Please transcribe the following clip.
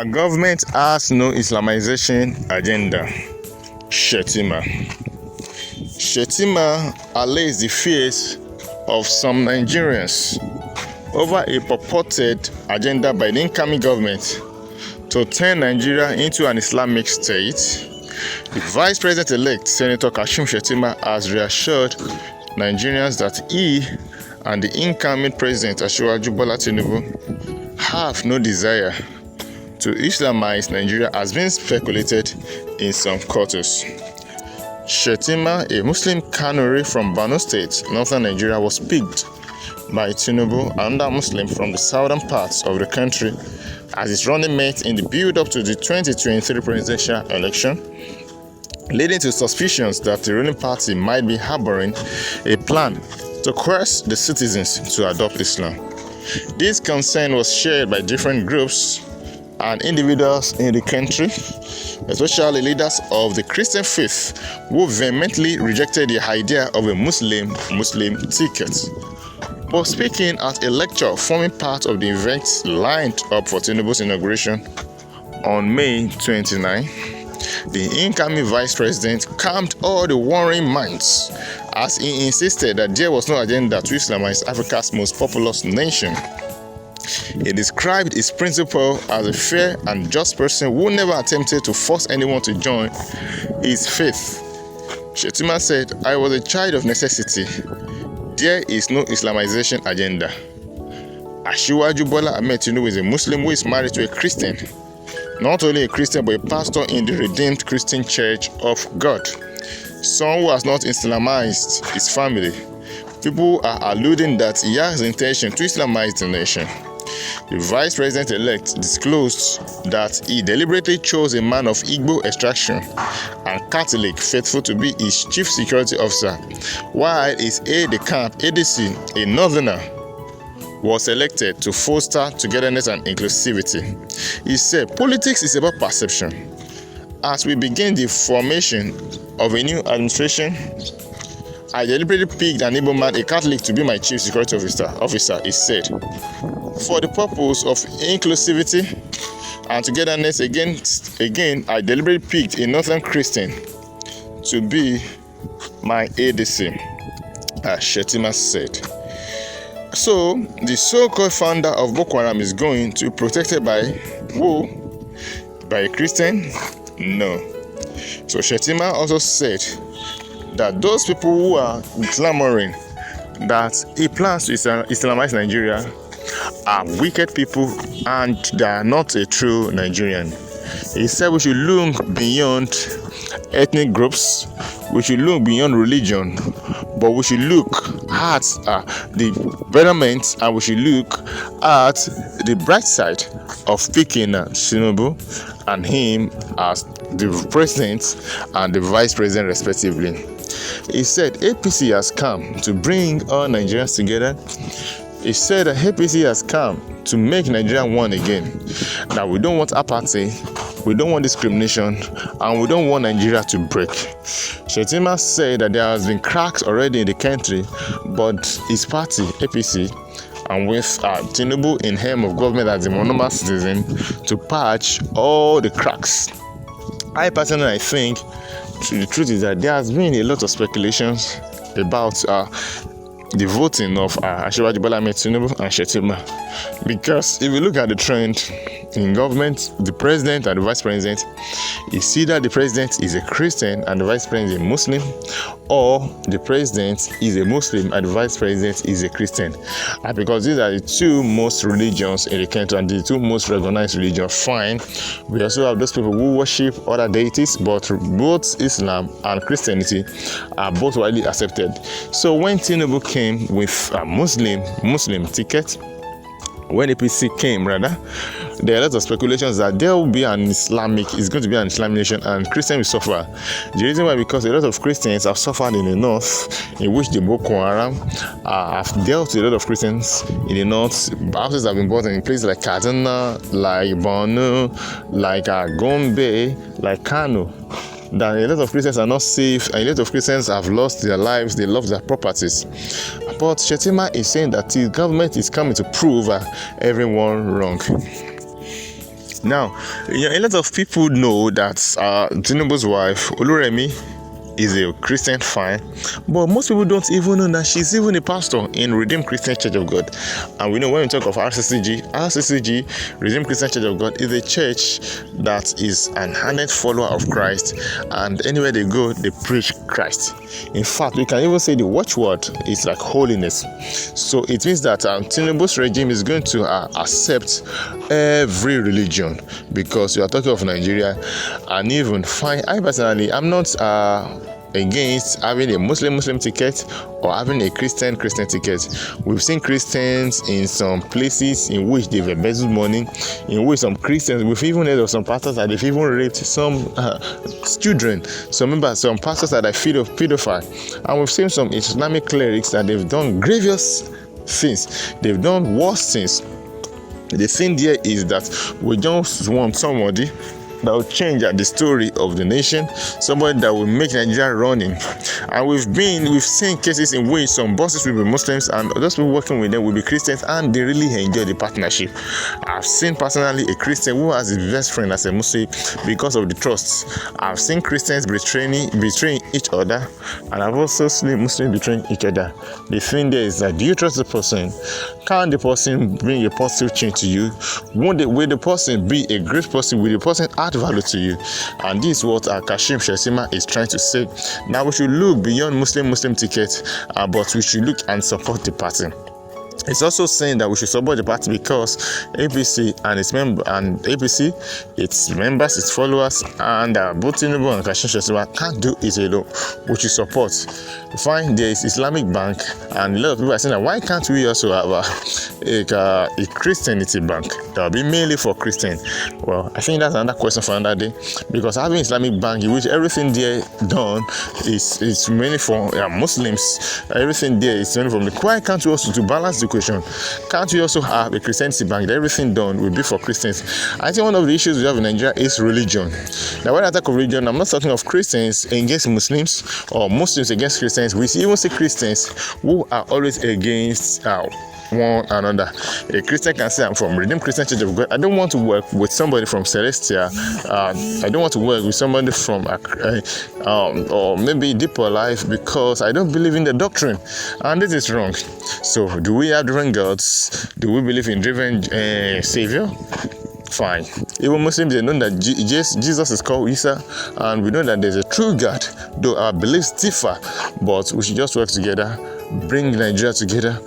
Our government has no Islamization agenda. Shetimma. Shetimma allays the fears of some Nigerians over a purported agenda by the incoming government to turn Nigeria into an Islamic state. The Vice President-elect, Senator Kashim Shetimma, has reassured Nigerians that he and the incoming President, Asiwaju Bola Tinubu, have no desire to Islamize Nigeria as been speculated in some quarters. Shetimma, a Muslim Kanuri from Borno State, northern Nigeria, was picked by Tinubu and another Muslim from the southern parts of the country as his running mate in the build-up to the 2023 presidential election, leading to suspicions that the ruling party might be harboring a plan to coerce the citizens to adopt Islam. This concern was shared by different groups and individuals in the country, especially leaders of the Christian faith, who vehemently rejected the idea of a Muslim ticket. But speaking at a lecture forming part of the events lined up for Tinubu's inauguration on May 29, the incoming vice president calmed all the worrying minds as he insisted that there was no agenda to Islamize Africa's most populous nation. He described his principal as a fair and just person who never attempted to force anyone to join his faith. Shetimma said, "I was a child of necessity. There is no Islamization agenda." Asiwaju Bola Tinubu is a Muslim who is married to a Christian. Not only a Christian, but a pastor in the Redeemed Christian Church of God. Someone who has not Islamized his family. People are alluding that he has the intention to Islamize the nation. The vice president-elect disclosed that he deliberately chose a man of Igbo extraction and Catholic faithful to be his chief security officer, while his aide-de-camp, ADC, a northerner, was elected to foster togetherness and inclusivity. He said, "Politics is about perception. As we begin the formation of a new administration, I deliberately picked an Igbo man, a Catholic, to be my chief security officer," he said. "For the purpose of inclusivity and togetherness, again, I deliberately picked a northern Christian to be my ADC," Shetimma said. So, the so-called founder of Boko Haram is going to be protected by who? By a Christian? No. So, Shetimma also said that those people who are clamoring that he plans to Islamize Nigeria are wicked people and they are not a true Nigerian. He said we should look beyond ethnic groups, we should look beyond religion, but we should look at the betterment and we should look at the bright side of picking Tinubu and him as the president and the vice president respectively. He said APC has come to bring all Nigerians together. He said that APC has come to make Nigeria one again. That we don't want apathy, we don't want discrimination, and we don't want Nigeria to break. Shetimma said that there has been cracks already in the country, but his party, APC, and with Tinubu in helm of government as a monomer citizen, to patch all the cracks. I personally think the truth is that there has been a lot of speculations about the voting of Asiwaju Bola Tinubu and Shetimma, because if you look at the trend in government, the president and the vice president, you see that the president is a Christian and the vice president is a Muslim, or the president is a Muslim and the vice president is a Christian, because these are the two most religions in the country and the two most recognized religions. Fine, we also have those people who worship other deities, but both Islam and Christianity are both widely accepted. So when Tinubu came with a Muslim ticket, when APC came, rather, there are lots of speculations that there will be it's going to be an Islamic nation and Christians will suffer. The reason why, because a lot of Christians have suffered in the north, in which the Boko Haram have dealt with a lot of Christians in the north. Houses have been bought in places like Kaduna, like Borno, like Gombe, like Kano. That a lot of Christians are not safe, and a lot of Christians have lost their lives, they lost their properties. But Shetimma is saying that the government is coming to prove everyone wrong. Now, a lot of people know that Tinubu's wife, Oluremi, is a Christian, fine, but most people don't even know that she's even a pastor in Redeemed Christian Church of God. And we know when we talk of RCCG, Redeemed Christian Church of God, is a church that is an ardent follower of Christ, and anywhere they go, they preach Christ. In fact, we can even say the watchword is like holiness. So it means that Tinubu's regime is going to accept every religion, because you are talking of Nigeria. And even fine, I personally, I'm not against having a Muslim ticket or having a Christian ticket. We've seen Christians in some places in which they've embezzled money, in which some Christians, we've even heard of some pastors that they've even raped some children, some pastors that are pedophile, and we've seen some Islamic clerics that they've done grievous sins, they've done worse things. The thing there is that we just want somebody that will change the story of the nation, somebody that will make Nigeria running. And we've seen cases in which some bosses will be Muslims and those people working with them will be Christians, and they really enjoy the partnership. I've seen personally a Christian who has his best friend as a Muslim because of the trust. I've seen Christians betraying each other, and I've also seen Muslims betraying each other. The thing there is that, do you trust the person? Can the person bring a positive change to you? Will the person be a great person? Will the person add value to you? And this is what Kashim Shetimma is trying to say. Now we should look beyond Muslim tickets, but we should look and support the party. It's also saying that we should support the party because APC and its members, its followers, and both Tinubu and Kashim Shetimma can't do it alone. We should support. Fine, there is Islamic Bank, and a lot of people are saying that why can't we also have a Christianity bank that will be mainly for Christian? Well, I think that's another question for another day, because having Islamic bank in which everything there done is mainly for Muslims, everything there is mainly from the. Why can't we also, to balance the question, can't we also have a Christianity bank that everything done will be for Christians? I think one of the issues we have in Nigeria is religion. Now, when I talk of religion, I'm not talking of Christians against Muslims or Muslims against Christians. We even see Christians who are always against one another. A Christian can say, I'm from Redeemed Christian Church of God. I don't want to work with somebody from Celestia. I don't want to work with somebody from or maybe Deeper Life, because I don't believe in the doctrine, and this is wrong. So, do we have different gods? Do we believe in different savior? Fine. Even Muslims, they know that Jesus is called Isa, and we know that there's a true God, though our beliefs differ, but we should just work together, bring Nigeria together.